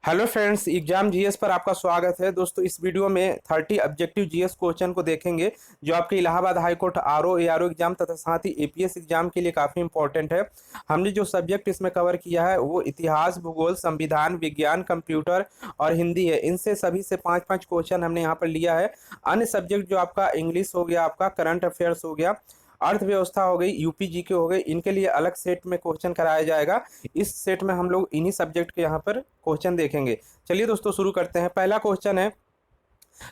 Hello friends, exam GS पर आपका स्वागत है। दोस्तों, इस वीडियो में 30 ऑब्जेक्टिव जीएस क्वेश्चन को देखेंगे जो आपके Allahabad high court RO ARO exam तथा साथ ही एपीएस एग्जाम के लिए काफ़ी इंपॉर्टेंट है। हमने जो सब्जेक्ट इसमें कवर किया है वो इतिहास, भूगोल, संविधान, विज्ञान, कंप्यूटर और हिंदी है। इनसे सभी से 5-5 क्वेश्चन हमने यहाँ पर लिया है। अन्य सब्जेक्ट जो आपका इंग्लिश हो गया, आपका करंट अफेयर्स हो गया, अर्थव्यवस्था हो गई, यूपी जीके हो गई, इनके लिए अलग सेट में क्वेश्चन कराया जाएगा। इस सेट में हम लोग इन्हीं सब्जेक्ट के यहाँ पर क्वेश्चन देखेंगे। चलिए दोस्तों, शुरू करते हैं। पहला क्वेश्चन है,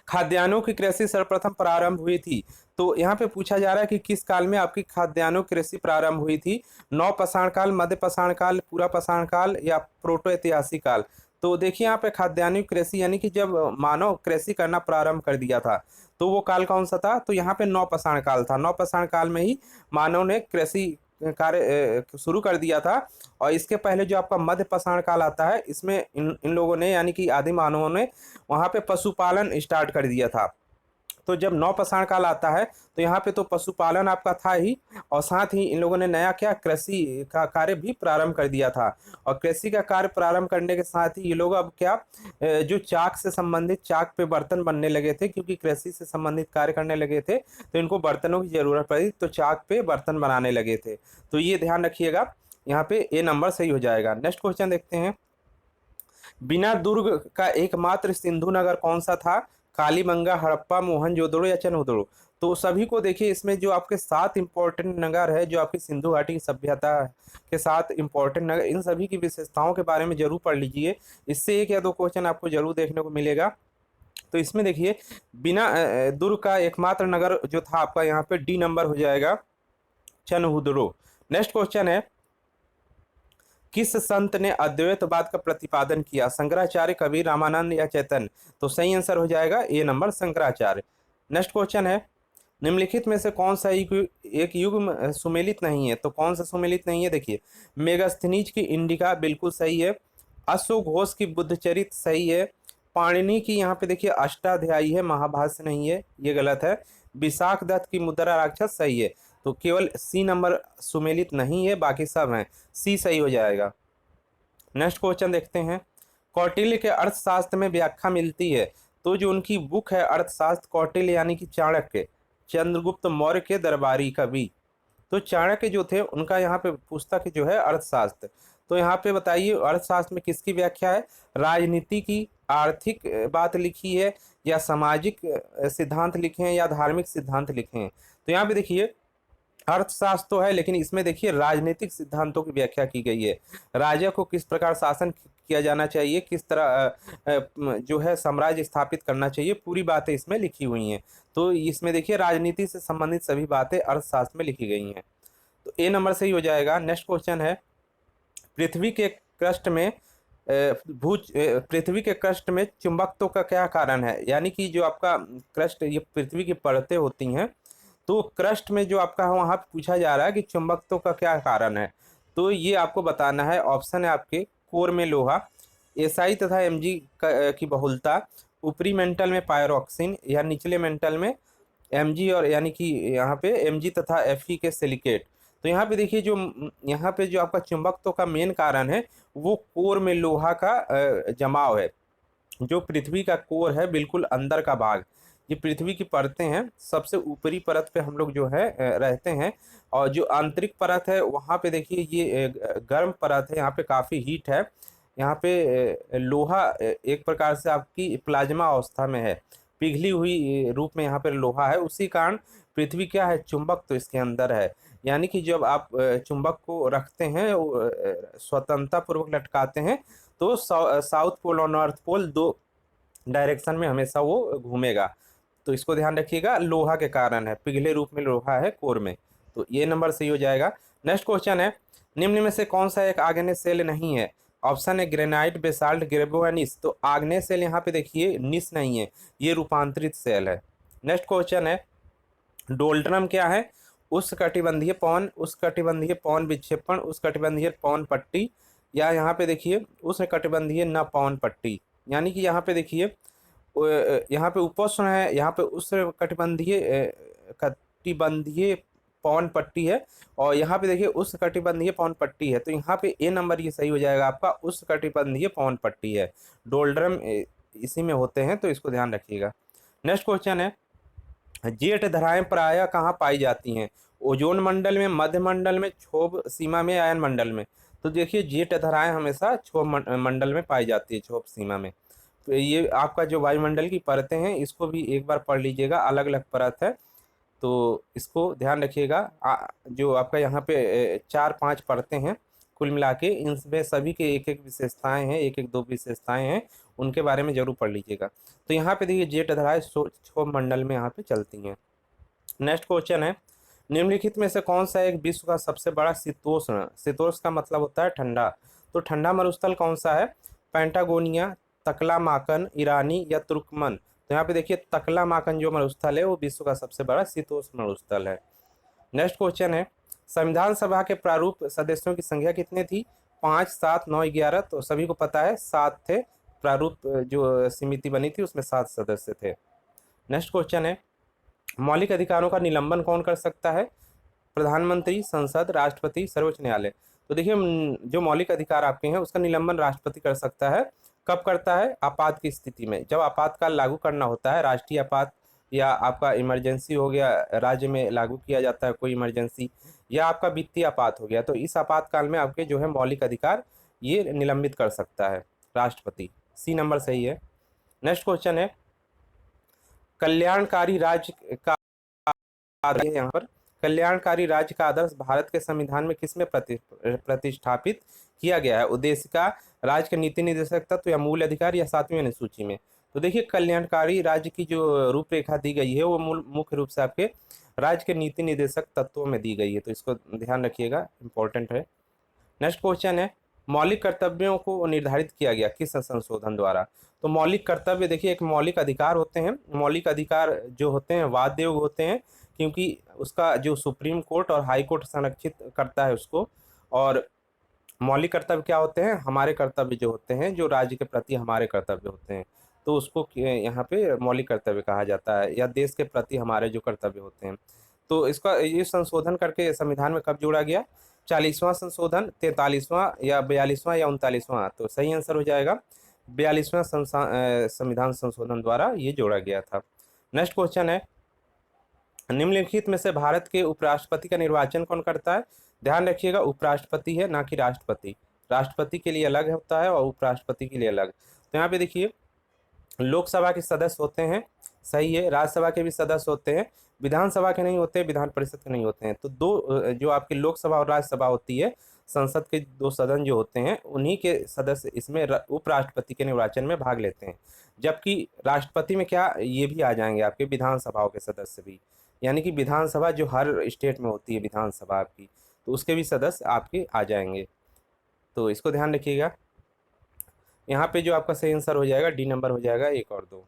खाद्यान्नों की कृषि सर्वप्रथम प्रारंभ हुई थी। तो यहाँ पे पूछा जा रहा है कि किस काल में आपकी खाद्यान्नों की कृषि प्रारंभ हुई थी। नवपाषाण काल, मध्य पाषाण काल, पूरा पाषाण काल या प्रोटो ऐतिहासिक काल। तो देखिए यहाँ पे खाद्यान्नों की कृषि यानी कि जब मानव कृषि करना प्रारंभ कर दिया था, तो वो काल कौन सा था? तो यहाँ पे नवपाषाण काल था। नवपाषाण काल में ही मानव ने कृषि कार्य शुरू कर दिया था। और इसके पहले जो आपका मध्य पाषाण काल आता है, इसमें इन लोगों ने यानी कि आदि मानवों ने वहाँ पे पशुपालन स्टार्ट कर दिया था। तो जब नवपाषाण काल आता है तो यहाँ पे तो पशुपालन आपका था ही, और साथ ही इन लोगों ने नया क्या कृषि का कार्य भी प्रारंभ कर दिया था। और कृषि का कार्य प्रारंभ करने के साथ ही ये लोग अब क्या जो चाक से संबंधित, चाक पे बर्तन बनने लगे थे, क्योंकि कृषि से संबंधित कार्य करने लगे थे तो इनको बर्तनों की जरूरत पड़ी, तो चाक पे बर्तन बनाने लगे थे। तो ये ध्यान रखिएगा, यहाँ पे ए नंबर सही हो जाएगा। नेक्स्ट क्वेश्चन देखते हैं। बिना दुर्ग का एकमात्र सिंधु नगर कौन सा था? कालीबंगा, हड़प्पा, मोहनजोदड़ो या चनहुदड़ो। तो सभी को देखिए, इसमें जो आपके 7 इंपॉर्टेंट नगर है जो आपकी सिंधु घाटी की सभ्यता के 7 इंपॉर्टेंट नगर, इन सभी की विशेषताओं के बारे में जरूर पढ़ लीजिए। इससे एक या दो क्वेश्चन आपको जरूर देखने को मिलेगा। तो इसमें देखिए, बिना दुर्ग का एकमात्र नगर जो था आपका, यहाँ पे डी नंबर हो जाएगा, चनहुदड़ो। नेक्स्ट क्वेश्चन है, किस संत ने अद्वैतवाद का प्रतिपादन किया? शंकराचार्य, कबीर, रामानंद या चैतन्य। तो सही आंसर हो जाएगा ए नंबर, शंकराचार्य। नेक्स्ट क्वेश्चन है, निम्नलिखित में से कौन सा एक युग सुमेलित नहीं है? तो कौन सा सुमेलित नहीं है? देखिए, मेगास्थनीज की इंडिका बिल्कुल सही है। अशोक घोष की बुद्धचरित सही है। पाणिनि की यहाँ पे देखिए अष्टाध्यायी है, महाभाष्य नहीं है, ये गलत है। विशाख दत्त की मुद्रा राक्षस सही है। तो केवल सी नंबर सुमेलित नहीं है, बाकी सब हैं। सी सही हो जाएगा। नेक्स्ट क्वेश्चन देखते हैं। कौटिल्य के अर्थशास्त्र में व्याख्या मिलती है। तो जो उनकी बुक है अर्थशास्त्र, कौटिल्य यानी कि चाणक्य, चंद्रगुप्त मौर्य के दरबारी कवि। तो चाणक्य जो थे उनका यहाँ पे पुस्तक जो है अर्थशास्त्र। तो यहाँ पे बताइए, अर्थशास्त्र में किसकी व्याख्या है? राजनीति की, आर्थिक बात लिखी है, या सामाजिक सिद्धांत लिखे हैं, या धार्मिक सिद्धांत लिखे हैं। तो यहाँ पे देखिए, अर्थशास्त्र तो है, लेकिन इसमें देखिए राजनीतिक सिद्धांतों की व्याख्या की गई है। राजा को किस प्रकार शासन किया जाना चाहिए, किस तरह जो है साम्राज्य स्थापित करना चाहिए, पूरी बातें इसमें लिखी हुई हैं। तो इसमें देखिए राजनीति से संबंधित सभी बातें अर्थशास्त्र में लिखी गई हैं। तो ए नंबर सही हो जाएगा। नेक्स्ट क्वेश्चन है, पृथ्वी के क्रस्ट में पृथ्वी के क्रस्ट में चुंबकत्व का क्या कारण है? यानी कि जो आपका क्रस्ट, ये पृथ्वी की परतें होती हैं, तो क्रस्ट में जो आपका है वहाँ पे पूछा जा रहा है कि चुंबकत्व का क्या कारण है। तो ये आपको बताना है। ऑप्शन है आपके, कोर में लोहा, एसआई तथा एमजी की बहुलता, ऊपरी मेंटल में पायरोक्सिन, या निचले मेंटल में एमजी और यानी कि यहाँ पे एमजी तथा एफई के सिलिकेट। तो यहाँ पे देखिए, जो यहाँ पे जो आपका चुंबकत्व का मेन कारण है वो कोर में लोहा का जमाव है। जो पृथ्वी का कोर है, बिल्कुल अंदर का भाग, ये पृथ्वी की परतें हैं, सबसे ऊपरी परत पे हम लोग जो है रहते हैं। और जो आंतरिक परत है वहाँ पे देखिए ये गर्म परत है, यहाँ पे काफ़ी हीट है। यहाँ पे लोहा एक प्रकार से आपकी प्लाज्मा अवस्था में है, पिघली हुई रूप में यहाँ पे लोहा है। उसी कारण पृथ्वी क्या है, चुंबक तो इसके अंदर है। यानी कि जब आप चुंबक को रखते हैं, स्वतंत्रता पूर्वक लटकाते हैं, तो साउथ पोल और नॉर्थ पोल दो डायरेक्शन में हमेशा वो घूमेगा। तो इसको ध्यान रखिएगा, लोहा के कारण है, पिघले रूप में लोहा है कोर में। तो ये नंबर सही हो जाएगा। नेक्स्ट क्वेश्चन है, निम्न में से कौन सा एक आग्नेय सेल नहीं है? ऑप्शन है ग्रेनाइट, बेसाल्ट, ग्रेबो या निस। तो आग्नेय सेल यहाँ पे देखिए निस नहीं है, ये रूपांतरित सेल है। नेक्स्ट क्वेश्चन है, डोल्ट्रम क्या है? उष्णकटिबंधीय पवन, उष्णकटिबंधीय पवन विक्षेपण, उष्णकटिबंधीय पवन पट्टी, या यहाँ पे देखिए उष्णकटिबंधीय न पवन पट्टी। यानी कि यहाँ पे देखिए यहाँ पे उपोष्ण है, यहाँ पे उष्ण कटिबंधीय कटिबंधीय पवन पट्टी है, और यहाँ पे देखिए उष्णकटिबंधीय पवन पट्टी है, तो यहाँ पे ए नंबर ये सही हो जाएगा आपका, उष्णकटिबंधीय पवन पट्टी है। डोल्ड्रम इसी में होते हैं, तो इसको ध्यान रखिएगा। नेक्स्ट क्वेश्चन है, जेट धराएं प्रायः कहाँ पाई जाती हैं? ओजोन मंडल में, मध्य मंडल में, क्षोभ सीमा में, आयन मंडल में। तो देखिए जेट धराएं हमेशा क्षोभ मंडल में पाई जाती है, क्षोभ सीमा में। तो ये आपका जो वायुमंडल की परतें हैं, इसको भी एक बार पढ़ लीजिएगा, अलग अलग परत है, तो इसको ध्यान रखिएगा। जो आपका यहाँ पे 4-5 परतें हैं कुल मिला के, इनमें सभी के एक एक विशेषताएं हैं, एक एक दो विशेषताएं हैं, उनके बारे में जरूर पढ़ लीजिएगा। तो यहाँ पे देखिए जेट धाराएं क्षोभ मंडल में यहाँ पे चलती हैं। नेक्स्ट क्वेश्चन है, निम्नलिखित में से कौन सा एक विश्व का सबसे बड़ा शीतोष्ण, शीतोष्ण का मतलब होता है ठंडा, तो ठंडा मरुस्थल कौन सा है? पैंटागोनिया, तकलामाकन, ईरानी या तुर्कमन। तो यहाँ पे देखिए तकलामाकन जो मरुस्थल है वो विश्व का सबसे बड़ा शीतोष्ण मरुस्थल है। नेक्स्ट क्वेश्चन है, संविधान सभा के प्रारूप सदस्यों की संख्या कितनी थी? 5, 7, 9, 11। तो सभी को पता है 7 थे, प्रारूप जो समिति बनी थी उसमें 7 सदस्य थे। नेक्स्ट क्वेश्चन है, मौलिक अधिकारों का निलंबन कौन कर सकता है? प्रधानमंत्री, संसद, राष्ट्रपति, सर्वोच्च न्यायालय। तो देखिए जो मौलिक अधिकार आपके हैं उसका निलंबन राष्ट्रपति कर सकता है। कब करता है? आपात की स्थिति में, जब आपातकाल लागू करना होता है, राष्ट्रीय आपात या आपका इमरजेंसी हो गया, राज्य में लागू किया जाता है कोई इमरजेंसी, या आपका वित्तीय आपात हो गया, तो इस आपातकाल में आपके जो है मौलिक अधिकार ये निलंबित कर सकता है राष्ट्रपति। सी नंबर सही है। नेक्स्ट क्वेश्चन है, कल्याणकारी राज्य का यहाँ पर कल्याणकारी राज्य का आदर्श भारत के संविधान में किसमें प्रतिष्ठापित किया गया है? उद्देश्य का, राज्य के नीति निर्देशक तत्व, या मूल अधिकार, या 7वीं अनुसूची में। तो देखिए कल्याणकारी राज्य की जो रूपरेखा दी गई है वो मुख्य रूप से आपके राज्य के नीति निर्देशक तत्वों में दी गई है, तो इसको ध्यान रखिएगा, इंपॉर्टेंट है। नेक्स्ट क्वेश्चन है, मौलिक कर्तव्यों को निर्धारित किया गया किस संशोधन द्वारा? तो मौलिक कर्तव्य देखिए एक मौलिक अधिकार होते हैं, मौलिक अधिकार जो होते हैं वाद्य योग होते हैं, क्योंकि उसका जो सुप्रीम कोर्ट और हाई कोर्ट संरक्षित करता है उसको। और मौलिक कर्तव्य क्या होते हैं? हमारे कर्तव्य जो होते हैं, जो राज्य के प्रति हमारे कर्तव्य होते हैं, तो उसको यहाँ पे मौलिक कर्तव्य कहा जाता है, या देश के प्रति हमारे जो कर्तव्य होते हैं। तो इसका ये संशोधन करके संविधान में कब जोड़ा गया? 40वां संशोधन, 43वां, या 42वां, या 39वां। तो सही आंसर हो जाएगा 42वां संविधान संशोधन द्वारा ये जोड़ा गया था। नेक्स्ट क्वेश्चन है, निम्नलिखित में से भारत के उपराष्ट्रपति का निर्वाचन कौन करता है? ध्यान रखिएगा उपराष्ट्रपति है, ना कि राष्ट्रपति। राष्ट्रपति के लिए अलग होता है और उपराष्ट्रपति के लिए अलग। तो यहाँ पे देखिए लोकसभा के सदस्य होते हैं, सही है, राज्यसभा के भी सदस्य होते हैं, विधानसभा के नहीं होते, विधान परिषद के नहीं होते हैं। तो दो जो आपकी लोकसभा और राज्यसभा होती है, संसद के 2 सदन जो होते हैं, उन्हीं के सदस्य इसमें उपराष्ट्रपति के निर्वाचन में भाग लेते हैं। जबकि राष्ट्रपति में क्या, ये भी आ जाएंगे आपके विधानसभाओं के सदस्य भी, यानी कि विधानसभा जो हर स्टेट में होती है विधानसभा आपकी, तो उसके भी सदस्य आपके आ जाएंगे, तो इसको ध्यान रखिएगा। यहाँ पे जो आपका सही आंसर हो जाएगा डी नंबर हो जाएगा, 1 और 2।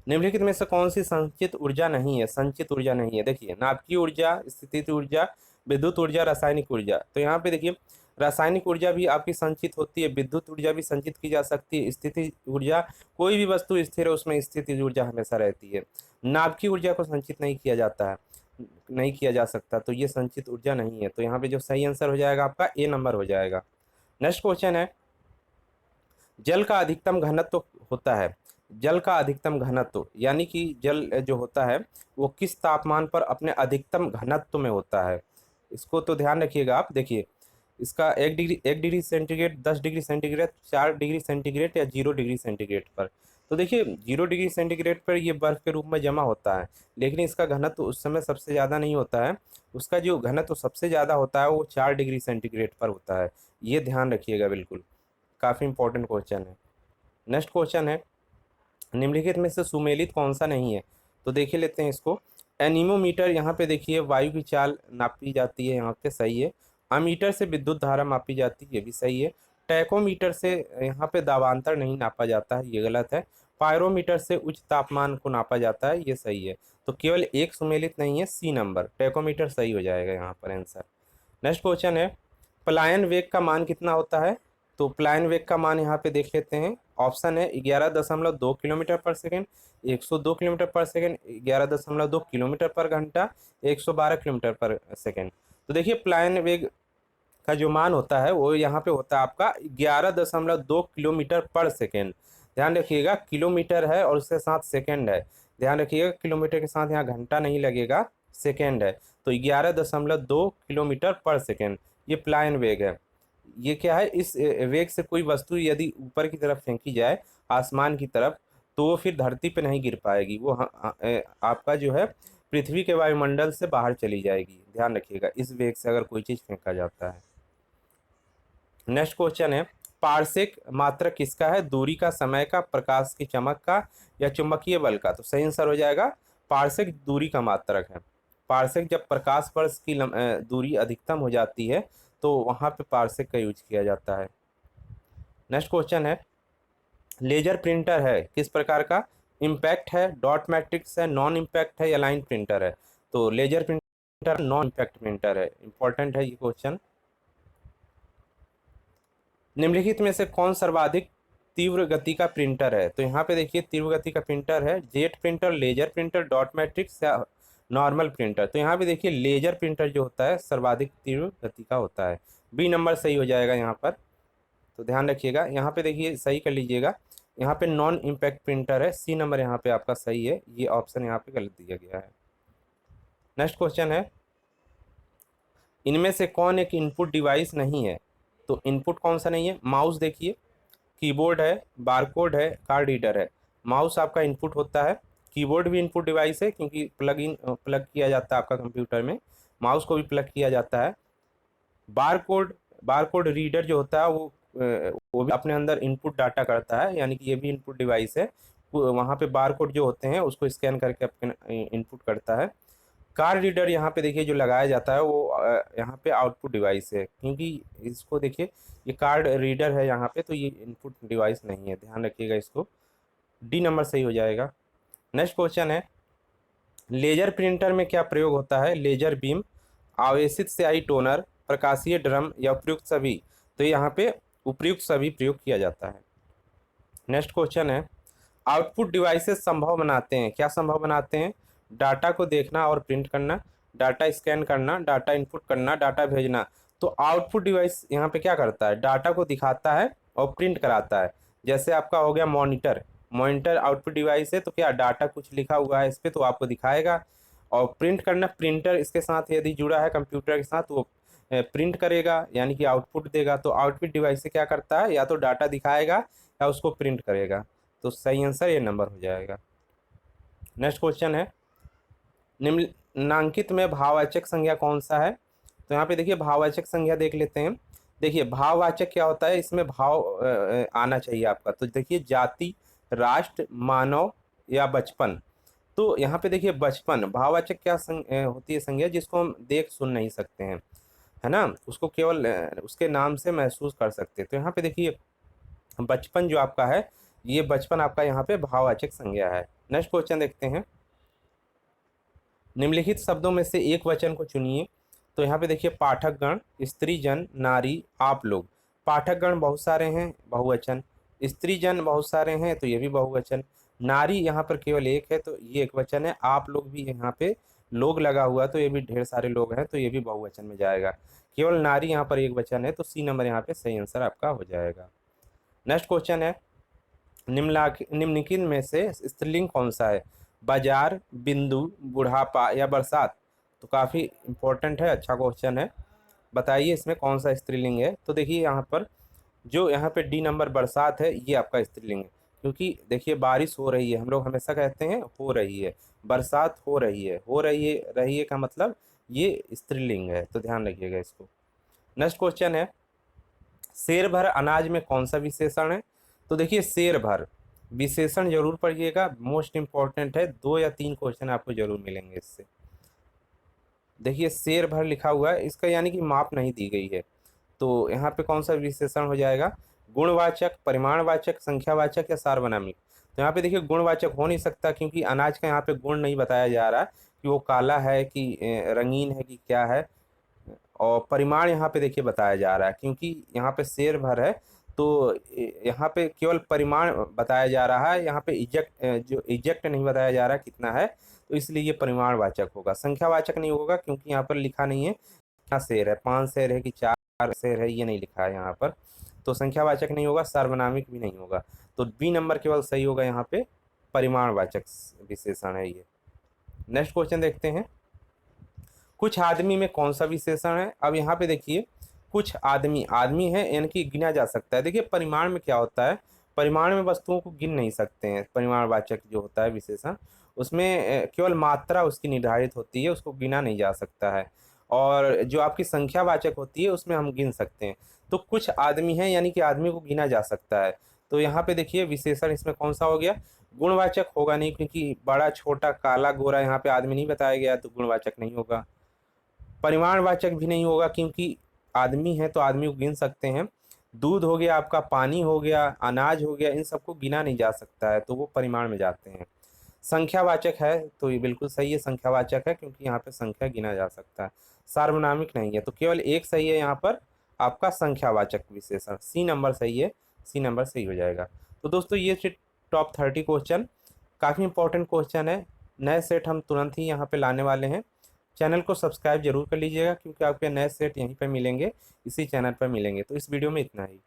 निम्नलिखित में से कौन सी संचित ऊर्जा नहीं है? संचित ऊर्जा नहीं है, देखिए नाभिकीय ऊर्जा, स्थितिज ऊर्जा, विद्युत ऊर्जा, रासायनिक ऊर्जा। तो यहाँ पे देखिए रासायनिक ऊर्जा भी आपकी संचित होती है, विद्युत ऊर्जा भी संचित की जा सकती है, स्थितिज ऊर्जा, कोई भी वस्तु स्थिर है उसमें स्थितिज ऊर्जा हमेशा रहती है। नाभिकीय ऊर्जा को संचित नहीं किया जाता है, नहीं किया जा सकता, तो ये संचित ऊर्जा नहीं है। तो यहाँ पे जो सही आंसर हो जाएगा आपका ए नंबर हो जाएगा। नेक्स्ट क्वेश्चन है, जल का अधिकतम घनत्व होता है, जल का अधिकतम घनत्व यानी कि जल जो होता है वो किस तापमान पर अपने अधिकतम घनत्व में होता है? इसको तो ध्यान रखिएगा आप। देखिए इसका 1 degree centigrade, 10 degree centigrade, 4 degree centigrade, या 0 डिग्री सेंटीग्रेड पर। तो देखिए 0 डिग्री सेंटीग्रेड पर ये बर्फ़ के रूप में जमा होता है, लेकिन इसका घनत्व उस समय सबसे ज़्यादा नहीं होता है, उसका जो घनत्व सबसे ज़्यादा होता है वो 4 डिग्री सेंटीग्रेड पर होता है, ये ध्यान रखिएगा बिल्कुल, काफ़ी इंपॉर्टेंट क्वेश्चन है। नेक्स्ट क्वेश्चन है, निम्नलिखित में से सुमेलित कौन सा नहीं है? तो देख लेते हैं इसको। एनीमोमीटर, यहाँ पे देखिए वायु की चाल नापी जाती है, यहाँ पे सही है। अमीटर से विद्युत धारा मापी जाती है, ये भी सही है। टैकोमीटर से यहाँ पे दाबांतर नहीं नापा जाता है, ये गलत है। पायरोमीटर से उच्च तापमान को नापा जाता है, ये सही है। तो केवल एक सुमेलित नहीं है, सी नंबर टैकोमीटर सही हो जाएगा यहाँ पर आंसर। नेक्स्ट क्वेश्चन है, पलायन वेग का मान कितना होता है? तो पलायन वेग का मान यहाँ पे देख लेते हैं, ऑप्शन है 11.2 किलोमीटर पर सेकेंड, 102 किलोमीटर पर सेकेंड, 11.2 किलोमीटर पर घंटा, 112 किलोमीटर पर सेकेंड। तो देखिए प्लायन वेग का जो मान होता है वो यहाँ पे होता है आपका 11.2 किलोमीटर पर सेकेंड। ध्यान रखिएगा किलोमीटर है और उसके साथ सेकेंड है। ध्यान रखिएगा किलोमीटर के साथ यहाँ घंटा नहीं लगेगा, सेकेंड है। तो 11.2 किलोमीटर पर सेकेंड ये प्लायन वेग है। ये क्या है, इस वेग से कोई वस्तु यदि ऊपर की तरफ फेंकी जाए आसमान की तरफ तो वो फिर धरती पे नहीं गिर पाएगी, वो आपका जो है पृथ्वी के वायुमंडल से बाहर चली जाएगी। ध्यान रखिएगा इस वेग से अगर कोई चीज़ फेंका जाता है। नेक्स्ट क्वेश्चन है पारसेक मात्रक किसका है, दूरी का, समय का, प्रकाश की चमक का या चुंबकीय बल का। तो सही आंसर हो जाएगा पारसेक दूरी का मात्रक है। पारसेक जब प्रकाश वर्ष की दूरी अधिकतम हो जाती है तो वहाँ पे पारसेक का यूज किया जाता है। नेक्स्ट क्वेश्चन है लेजर प्रिंटर है किस प्रकार का, इम्पैक्ट है, डॉट मैट्रिक्स है, नॉन इम्पैक्ट है या लाइन प्रिंटर है। तो laser printer non impact printer है। इंपॉर्टेंट है ये क्वेश्चन। निम्नलिखित में से कौन सर्वाधिक तीव्र गति का प्रिंटर है। तो यहाँ पे देखिए तीव्र गति का प्रिंटर है jet printer, laser printer, dot matrix या नॉर्मल प्रिंटर। तो यहाँ पे देखिए लेजर प्रिंटर जो होता है सर्वाधिक तीव्र गति का होता है। बी नंबर सही हो जाएगा यहाँ पर। तो ध्यान रखिएगा यहाँ पे देखिए सही कर लीजिएगा, यहाँ पे नॉन इम्पैक्ट प्रिंटर है, सी नंबर यहाँ पे आपका सही है, ये ऑप्शन यहाँ पे गलत दिया गया है। नेक्स्ट क्वेश्चन है इनमें से कौन एक इनपुट डिवाइस नहीं है। तो इनपुट कौन सा नहीं है, माउस देखिए, कीबोर्ड है, बारकोड है, कार्ड रीडर है। माउस आपका इनपुट होता है, कीबोर्ड भी इनपुट डिवाइस है क्योंकि प्लग किया जाता है आपका कंप्यूटर में, माउस को भी प्लग किया जाता है। बारकोड बारकोड रीडर जो होता है वो भी अपने अंदर इनपुट डाटा करता है, यानी कि ये भी इनपुट डिवाइस है। वहाँ पे बारकोड जो होते हैं उसको स्कैन करके अपने इनपुट करता है। कार्ड रीडर यहाँ पे देखिए जो लगाया जाता है वो यहाँ पे आउटपुट डिवाइस है, क्योंकि इसको देखिए ये कार्ड रीडर है यहाँ पे, तो ये इनपुट डिवाइस नहीं है। ध्यान रखिएगा इसको, डी नंबर सही हो जाएगा। नेक्स्ट क्वेश्चन है लेजर प्रिंटर में क्या प्रयोग होता है, लेजर बीम, आवेशित स्याही टोनर, प्रकाशीय ड्रम या उपयुक्त सभी। तो यहाँ पे उपयुक्त सभी प्रयोग किया जाता है। नेक्स्ट क्वेश्चन है आउटपुट डिवाइसेस संभव बनाते हैं, क्या संभव बनाते हैं, डाटा को देखना और प्रिंट करना, डाटा स्कैन करना, डाटा इनपुट करना, डाटा भेजना। तो आउटपुट डिवाइस यहाँ पे क्या करता है, डाटा को दिखाता है और प्रिंट कराता है। जैसे आपका हो गया मॉनिटर, मॉनिटर आउटपुट डिवाइस है, तो क्या डाटा कुछ लिखा हुआ है इस पर तो आपको दिखाएगा। और प्रिंट करना, प्रिंटर इसके साथ यदि जुड़ा है कंप्यूटर के साथ वो प्रिंट करेगा यानी कि आउटपुट देगा। तो आउटपुट डिवाइस से क्या करता है, या तो डाटा दिखाएगा या उसको प्रिंट करेगा। तो सही आंसर ये नंबर हो जाएगा। नेक्स्ट क्वेश्चन है निम्नलिखित में भाववाचक संज्ञा कौन सा है। तो यहाँ पे देखिए भाववाचक संज्ञा देख लेते हैं। देखिए भाववाचक क्या होता है, इसमें भाव आना चाहिए आपका। तो देखिए जाति, राष्ट्र, मानव या बचपन। तो यहाँ पे देखिए बचपन भाववाचक क्या होती है संज्ञा, जिसको हम देख सुन नहीं सकते हैं, है ना, उसको केवल उसके नाम से महसूस कर सकते हैं। तो यहाँ पे देखिए बचपन जो आपका है, ये बचपन आपका यहाँ पे भाववाचक संज्ञा है। नेक्स्ट क्वेश्चन देखते हैं निम्नलिखित शब्दों में से एक वचन को चुनिए। तो यहाँ पे देखिए पाठकगण, स्त्रीजन, नारी, आप लोग। पाठकगण बहुत सारे हैं, बहुवचन। स्त्रीजन बहुत सारे हैं तो ये भी बहुवचन। नारी यहाँ पर केवल एक है तो ये एक वचन है। आप लोग भी यहाँ पे लोग लगा हुआ तो ये भी ढेर सारे लोग हैं तो ये भी बहुवचन में जाएगा। केवल नारी यहाँ पर एक वचन है तो सी नंबर यहाँ पे सही आंसर आपका हो जाएगा। नेक्स्ट क्वेश्चन है निम्नलिखित में से स्त्रीलिंग कौन सा है, बाजार, बिंदु, बुढ़ापा या बरसात। तो काफ़ी इंपॉर्टेंट है, अच्छा क्वेश्चन है। बताइए इसमें कौन सा स्त्रीलिंग है। तो देखिए यहाँ पर जो यहाँ पे डी नंबर बरसात है ये आपका स्त्रीलिंग है, क्योंकि देखिए बारिश हो रही है, हम लोग हमेशा कहते हैं हो रही है, बरसात हो रही है, हो रही है का मतलब ये स्त्रीलिंग है। तो ध्यान रखिएगा इसको। नेक्स्ट क्वेश्चन है शेर भर अनाज में कौन सा विशेषण है। तो देखिए शेर भर विशेषण जरूर पढ़िएगा, मोस्ट इंपॉर्टेंट है, 2 या 3 क्वेश्चन आपको जरूर मिलेंगे इससे। देखिए शेर भर लिखा हुआ है, इसका यानी कि माप नहीं दी गई है। तो यहाँ पे कौन सा विशेषण हो जाएगा, गुणवाचक, परिमाणवाचक, संख्यावाचक या सार्वनामिक। तो यहाँ पे देखिए गुणवाचक हो नहीं सकता क्योंकि अनाज का यहाँ पे गुण नहीं बताया जा रहा कि वो काला है कि रंगीन है कि क्या है। और परिमाण यहाँ पे देखिए बताया जा रहा है क्योंकि यहाँ पे शेर भर है तो यहाँ पे केवल परिमाण बताया जा रहा है, यहाँ पे इजेक्ट नहीं बताया जा रहा कितना है, तो इसलिए ये परिमाणवाचक होगा, संख्यावाचक नहीं होगा, क्योंकि यहाँ पर लिखा नहीं है कितना शेर है, 5 शेर है कि 4 शेर है, ये नहीं लिखा है यहाँ पर, तो संख्यावाचक नहीं होगा, सार्वनामिक भी नहीं होगा। तो बी नंबर केवल सही होगा, यहाँ पे परिमाणवाचक विशेषण है ये। नेक्स्ट क्वेश्चन देखते हैं, कुछ आदमी में कौन सा विशेषण है। अब यहाँ पे देखिए, कुछ आदमी, आदमी है यानी कि गिना जा सकता है। देखिए परिमाण में क्या होता है, परिमाण में वस्तुओं को गिन नहीं सकते हैं, परिमाणवाचक जो होता है विशेषण, उसमें केवल मात्रा उसकी निर्धारित होती है, उसको गिना नहीं जा सकता है। और जो आपकी संख्यावाचक होती है उसमें हम गिन सकते हैं। तो कुछ आदमी है यानी कि आदमी को गिना जा सकता है। तो यहाँ पे देखिए विशेषण इसमें कौन सा हो गया, गुणवाचक होगा नहीं, क्योंकि बड़ा छोटा काला गोरा यहाँ पे आदमी नहीं बताया गया, तो गुणवाचक नहीं होगा। परिमाणवाचक भी नहीं होगा, क्योंकि आदमी है तो आदमी को गिन सकते हैं। दूध हो गया आपका, पानी हो गया, अनाज हो गया, इन सबको गिना नहीं जा सकता है, तो वो परिमाण में जाते हैं। संख्यावाचक है तो ये बिल्कुल सही है, संख्यावाचक है, क्योंकि यहाँ पे संख्या गिना जा सकता है, सार्वनामिक नहीं है। तो केवल एक सही है यहाँ पर आपका संख्यावाचक विशेषण, सी नंबर सही है, सी नंबर सही हो जाएगा। तो दोस्तों ये टॉप 30 क्वेश्चन काफ़ी इंपॉर्टेंट क्वेश्चन है, नए सेट हम तुरंत ही यहाँ पे लाने वाले हैं। चैनल को सब्सक्राइब जरूर कर लीजिएगा, क्योंकि आपके नए सेट यहीं पर मिलेंगे, इसी चैनल पर मिलेंगे। तो इस वीडियो में इतना ही।